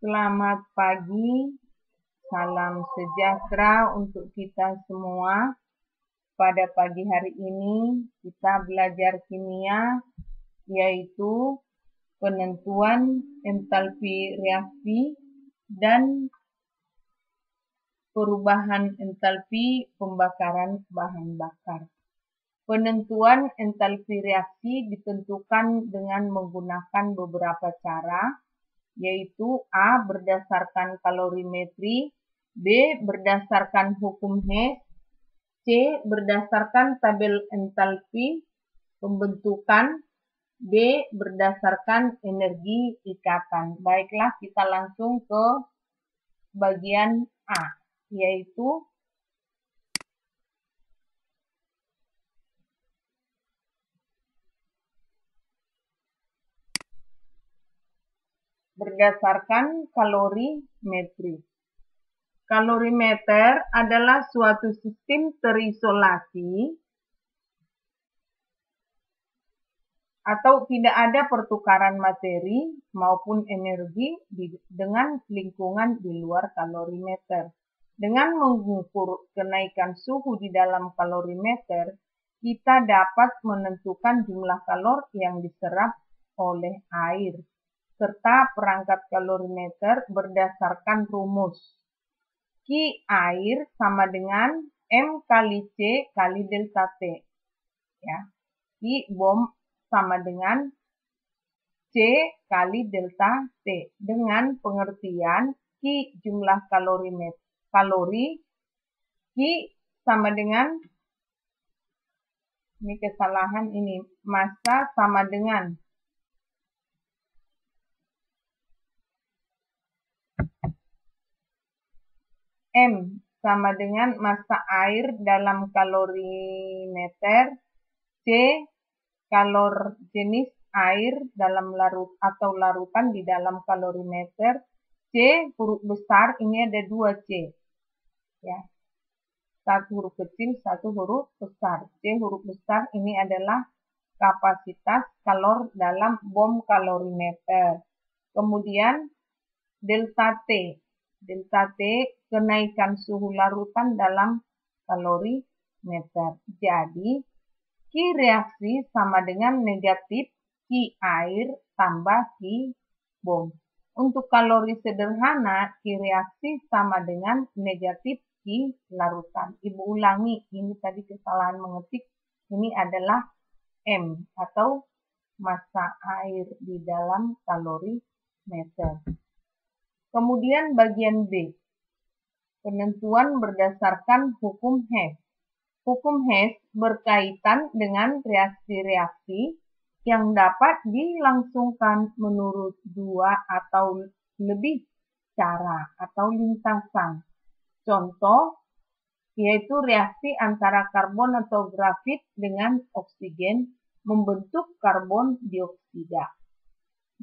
Selamat pagi, salam sejahtera untuk kita semua. Pada pagi hari ini kita belajar kimia, yaitu penentuan entalpi reaksi dan perubahan entalpi pembakaran bahan bakar. Penentuan entalpi reaksi ditentukan dengan menggunakan beberapa cara, yaitu A. Berdasarkan kalorimetri, B. Berdasarkan hukum Hess, C. Berdasarkan tabel entalpi pembentukan, D. Berdasarkan energi ikatan. Baiklah, kita langsung ke bagian A, yaitu berdasarkan kalorimetri. Kalorimeter adalah suatu sistem terisolasi atau tidak ada pertukaran materi maupun energi dengan lingkungan di luar kalorimeter. Dengan mengukur kenaikan suhu di dalam kalorimeter, kita dapat menentukan jumlah kalori yang diserap oleh air, serta perangkat kalorimeter berdasarkan rumus. Q air sama dengan M kali C kali delta T. Ya. Q bom sama dengan C kali delta T. Dengan pengertian Q jumlah kalori, Q sama dengan, ini kesalahan ini, massa sama dengan M sama dengan massa air dalam kalorimeter, C kalor jenis air dalam larut atau larutan di dalam kalorimeter, C huruf besar ini ada 2 C. Ya. Satu huruf kecil, satu huruf besar. C huruf besar ini adalah kapasitas kalor dalam bom kalorimeter. Kemudian delta T. Delta T kenaikan suhu larutan dalam kalorimeter. Jadi, Q reaksi sama dengan negatif Q air tambah Q bom. Untuk kalori sederhana, Q reaksi sama dengan negatif Q larutan. Ibu ulangi, ini tadi kesalahan mengetik. Ini adalah M atau massa air di dalam kalorimeter. Kemudian bagian B, penentuan berdasarkan hukum Hess. Hukum Hess berkaitan dengan reaksi-reaksi yang dapat dilangsungkan menurut 2 atau lebih cara atau lintasan. Contoh, yaitu reaksi antara karbon atau grafit dengan oksigen membentuk karbon dioksida.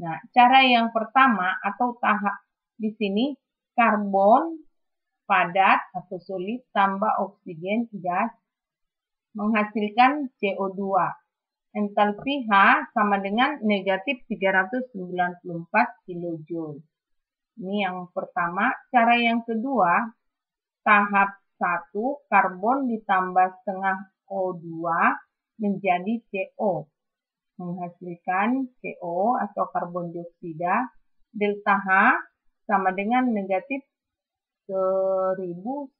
Nah, cara yang pertama atau tahap di sini, karbon padat atau solid tambah oksigen gas menghasilkan CO2. Entalpi H sama dengan negatif 394 kJ. Ini yang pertama. Cara yang kedua, tahap 1, karbon ditambah setengah O2 menjadi CO. Menghasilkan CO atau karbon dioksida. Delta H sama dengan negatif 1111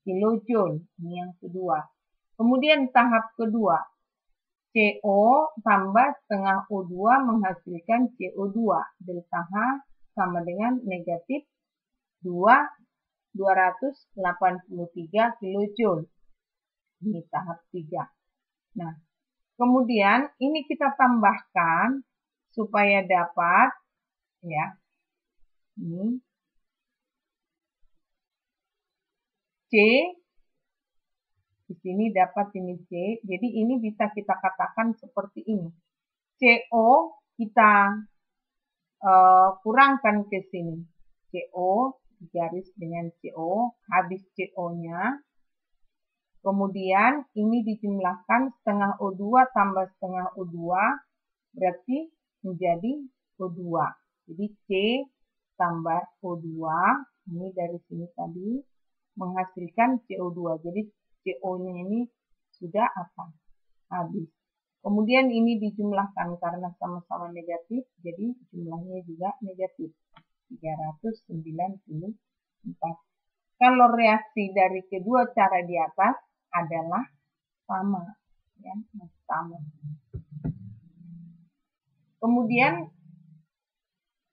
kJ. Ini yang kedua. Kemudian tahap kedua, CO tambah setengah O2 menghasilkan CO2. Delta H sama dengan negatif 283 kJ. Ini tahap 3. Nah, kemudian ini kita tambahkan supaya dapat, ya, ini C, di sini dapat ini C, jadi ini bisa kita katakan seperti ini. CO kita kurangkan ke sini. CO, garis dengan CO, habis CO-nya. Kemudian ini dijumlahkan setengah O2 tambah setengah O2, berarti menjadi O2. Jadi C tambah O2, ini dari sini tadi, menghasilkan CO2. Jadi CO-nya ini sudah apa? Habis. Kemudian ini dijumlahkan karena sama-sama negatif, jadi jumlahnya juga negatif. 394. Kalau reaksi dari kedua cara di atas adalah sama. Ya, sama. Kemudian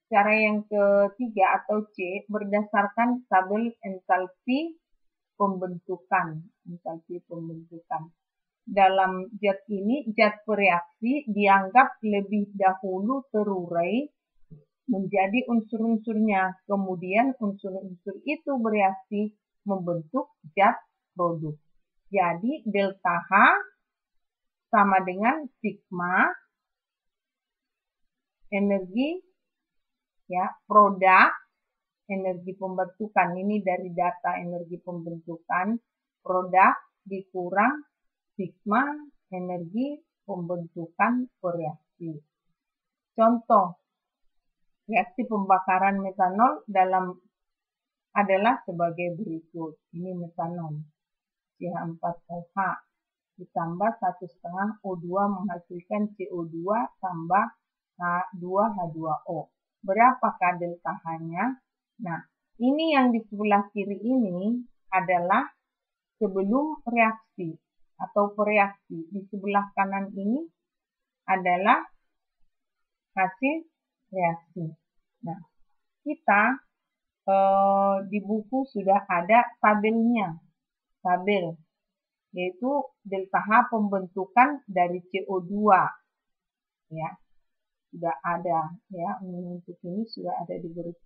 cara yang ketiga atau C berdasarkan tabel entalpi pembentukan. Dalam zat ini, zat bereaksi dianggap lebih dahulu terurai menjadi unsur-unsurnya. Kemudian unsur-unsur itu bereaksi membentuk zat produk. Jadi delta H sama dengan sigma energi ya produk energi pembentukan. Ini dari data energi pembentukan produk dikurang sigma energi pembentukan reaksi. Contoh reaksi pembakaran metanol adalah sebagai berikut. Ini metanol CH4OH ditambah 1,5 O2 menghasilkan CO2 tambah H2H2O. Berapakah delta H-nya? Nah, ini yang di sebelah kiri ini adalah sebelum reaksi atau pereaksi. Di sebelah kanan ini adalah hasil reaksi. Nah, kita di buku sudah ada tabelnya. Tabel yaitu delta H pembentukan dari CO2. Ya. Sudah ada ya, untuk ini sudah ada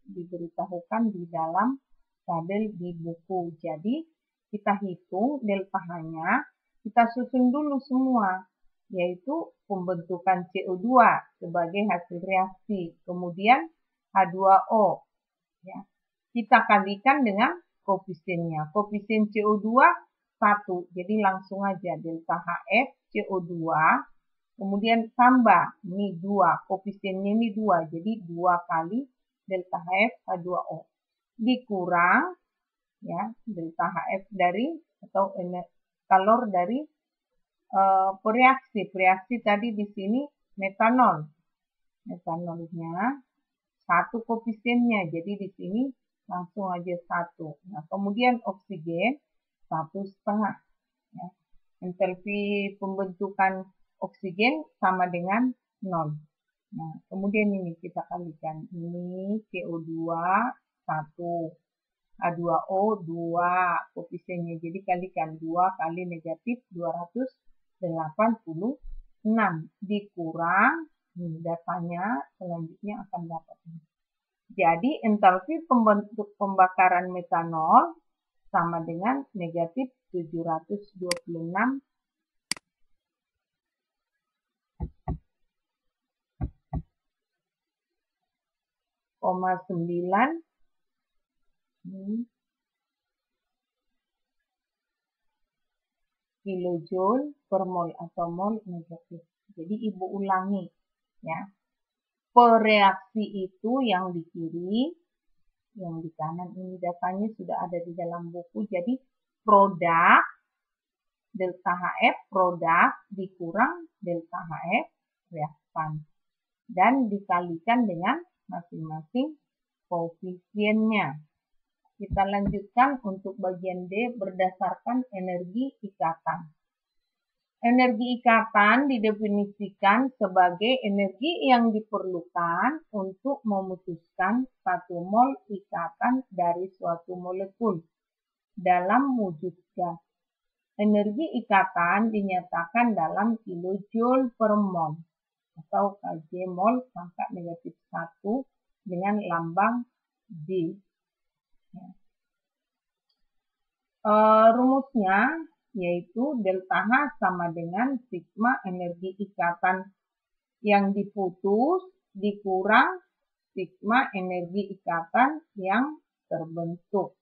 diberitahukan di dalam tabel di buku. Jadi kita hitung delta H-nya, kita susun dulu semua, yaitu pembentukan CO2 sebagai hasil reaksi, kemudian H2O. Ya. Kita kalikan dengan koefisiennya. Koefisien CO2 1, jadi langsung aja delta HF CO2. Kemudian tambah, ini 2, koefisiennya ini 2, jadi 2 kali delta HF H2O. Dikurang, ya, delta HF dari, atau kalor dari pereaksi. Pereaksi tadi di sini metanol. Metanolnya 1 koefisiennya, jadi di sini langsung aja 1. Nah, kemudian oksigen 1,5. Ya. Entalpi pembentukan oksigen sama dengan 0. Nah, kemudian ini kita kalikan. Ini CO2 1, H2O 2 koefisiennya. Jadi kalikan 2 kali negatif 286 dikurang datanya selanjutnya akan dapat. Jadi entalpi pembakaran metanol sama dengan negatif 726 9 kilojoule per mol atau mol negatif. Jadi ibu ulangi ya. Pereaksi itu yang di kiri, yang di kanan ini datanya sudah ada di dalam buku. Jadi produk delta HF produk dikurang delta HF reaktan dan dikalikan dengan masing-masing koefisiennya. Kita lanjutkan untuk bagian D berdasarkan energi ikatan. Energi ikatan didefinisikan sebagai energi yang diperlukan untuk memutuskan 1 mol ikatan dari suatu molekul dalam wujud gas. Energi ikatan dinyatakan dalam kilojoule per mol atau Kj mol pangkat negatif 1 dengan lambang D. Rumusnya yaitu delta H sama dengan sigma energi ikatan yang diputus dikurang sigma energi ikatan yang terbentuk.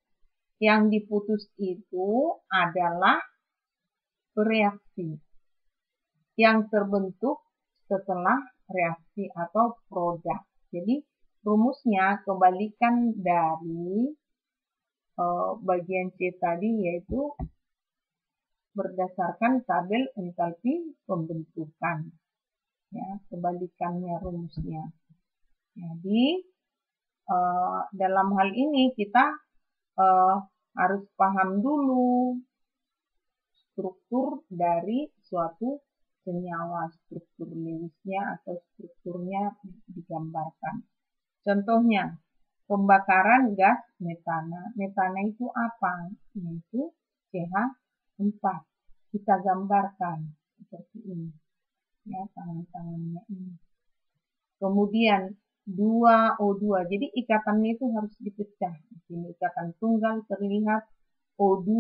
Yang diputus itu adalah reaksi yang terbentuk setelah reaksi atau produk. Jadi rumusnya kebalikan dari bagian C tadi, yaitu berdasarkan tabel entalpi pembentukan. Ya, kebalikannya rumusnya. Jadi dalam hal ini kita harus paham dulu struktur dari suatu senyawa, struktur Lewisnya atau strukturnya digambarkan. Contohnya, pembakaran gas metana. Metana itu apa? Yaitu CH4. Kita gambarkan seperti ini. Ya, tangan-tangannya ini. Kemudian 2O2. Jadi ikatannya itu harus dipecah. Di sini ikatan tunggal terlihat. O2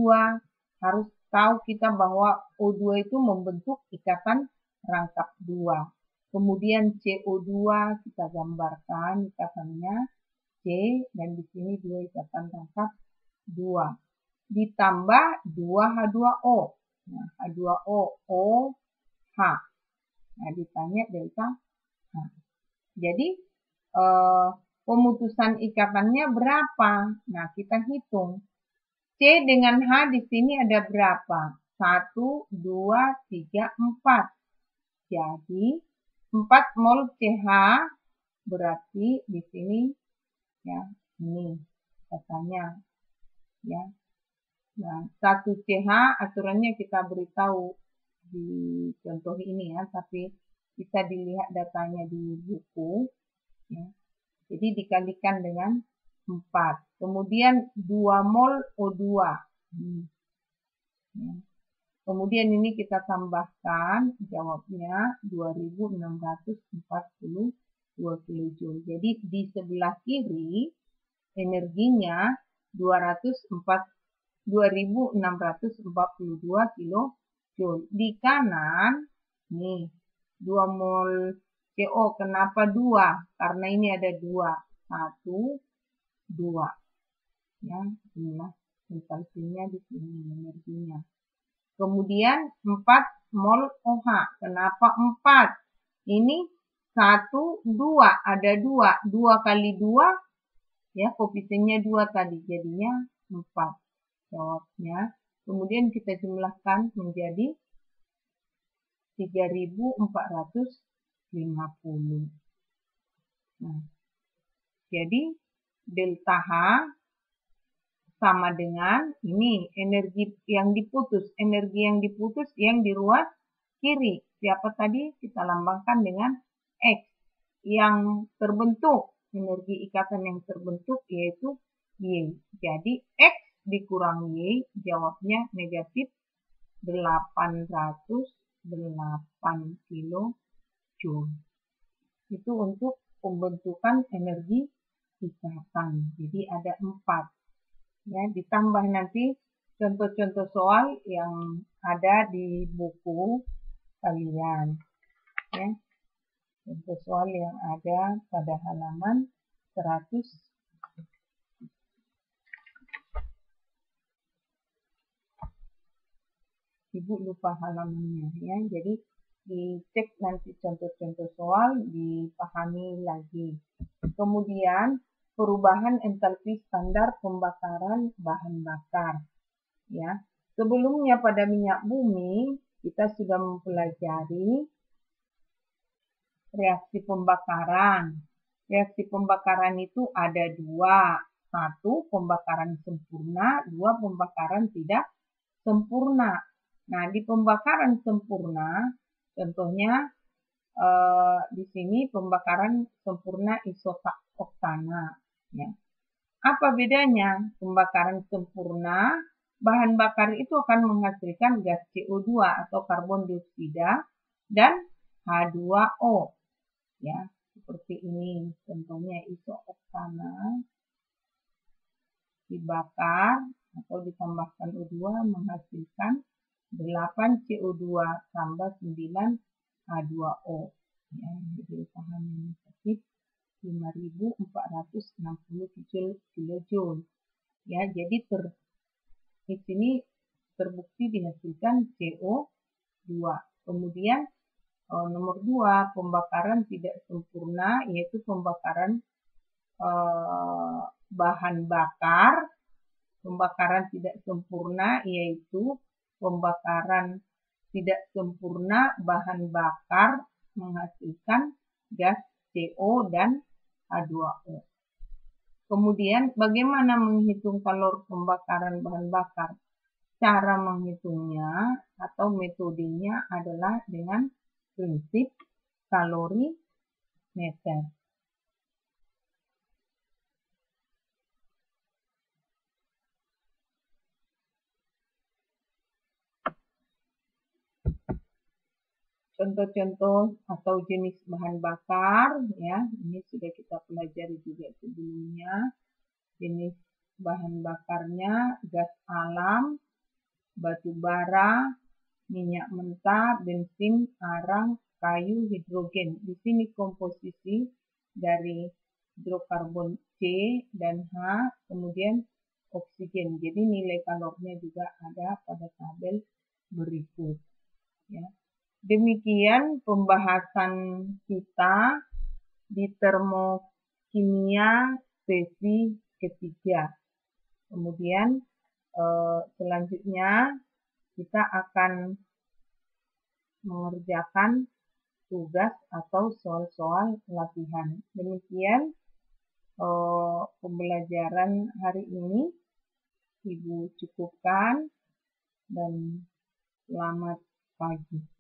harus tahu kita bahwa O2 itu membentuk ikatan rangkap 2. Kemudian CO2 kita gambarkan ikatannya C, dan di sini 2 ikatan rangkap 2. Ditambah 2H2O. Nah, H2O, OH. Nah, ditanya delta H. Jadi, pemutusan ikatannya berapa? Nah, kita hitung. C dengan H di sini ada berapa? 1, 2, 3, 4. Jadi, 4 mol CH berarti di sini, ya, ini katanya, ya. Nah, 1 CH aturannya kita beritahu di contoh ini ya, tapi bisa dilihat datanya di buku, ya. Jadi dikalikan dengan 4. Kemudian 2 mol O2. Ya. Kemudian ini kita tambahkan, jawabnya 2642 kJ. Jadi di sebelah kiri energinya 2642 kJ. Di kanan, nih, 2 mol CO. Kenapa 2? Karena ini ada 2. 1, 2. Ya, inilah entalpinya di sini, energinya. Kemudian 4 mol OH. Kenapa 4? Ini 1, 2. Ada 2. 2 kali 2, ya, koefisiennya 2 tadi. Jadinya 4. Jawabnya. Kemudian kita jumlahkan menjadi 3450. Nah, jadi delta H sama dengan ini energi yang diputus. Energi yang diputus yang di ruas kiri. Siapa tadi? Kita lambangkan dengan X. Yang terbentuk, energi ikatan yang terbentuk yaitu Y. Jadi X dikurang Y, jawabnya negatif 808 kilojoule. Itu untuk pembentukan energi ikatan. Jadi ada 4. Ya, ditambah nanti contoh-contoh soal yang ada di buku kalian. Ya, contoh soal yang ada pada halaman 100. Ibu lupa halamannya, ya. Jadi dicek nanti contoh-contoh soal, dipahami lagi. Kemudian perubahan entalpi standar pembakaran bahan bakar. Ya, sebelumnya pada minyak bumi kita sudah mempelajari reaksi pembakaran. Reaksi pembakaran itu ada 2. 1 pembakaran sempurna, 2 pembakaran tidak sempurna. Nah, di pembakaran sempurna, contohnya di sini pembakaran sempurna isoktana. Ya. Apa bedanya? Pembakaran sempurna, bahan bakar itu akan menghasilkan gas CO2 atau karbon dioksida dan H2O. Ya, seperti ini contohnya isoktana dibakar atau ditambahkan O2 menghasilkan 8 CO2 tambah 9 H2O. Ya, jadi bahannya negatif 5460 kilojoule. Ya, jadi di sini terbukti dihasilkan CO2. Kemudian nomor 2, pembakaran tidak sempurna, yaitu pembakaran bahan bakar. Pembakaran tidak sempurna yaitu pembakaran tidak sempurna bahan bakar menghasilkan gas CO dan H2O. Kemudian bagaimana menghitung kalor pembakaran bahan bakar? Cara menghitungnya atau metodenya adalah dengan prinsip kalorimeter. Contoh-contoh atau jenis bahan bakar, ya, ini sudah kita pelajari juga sebelumnya. Jenis bahan bakarnya gas alam, batu bara, minyak mentah, bensin, arang, kayu, hidrogen. Di sini komposisi dari hidrokarbon C dan H, kemudian oksigen. Jadi nilai kalornya juga ada pada tabel berikut. Ya. Demikian pembahasan kita di termokimia sesi ketiga. Kemudian selanjutnya kita akan mengerjakan tugas atau soal-soal latihan. Demikian pembelajaran hari ini. Ibu cukupkan dan selamat pagi.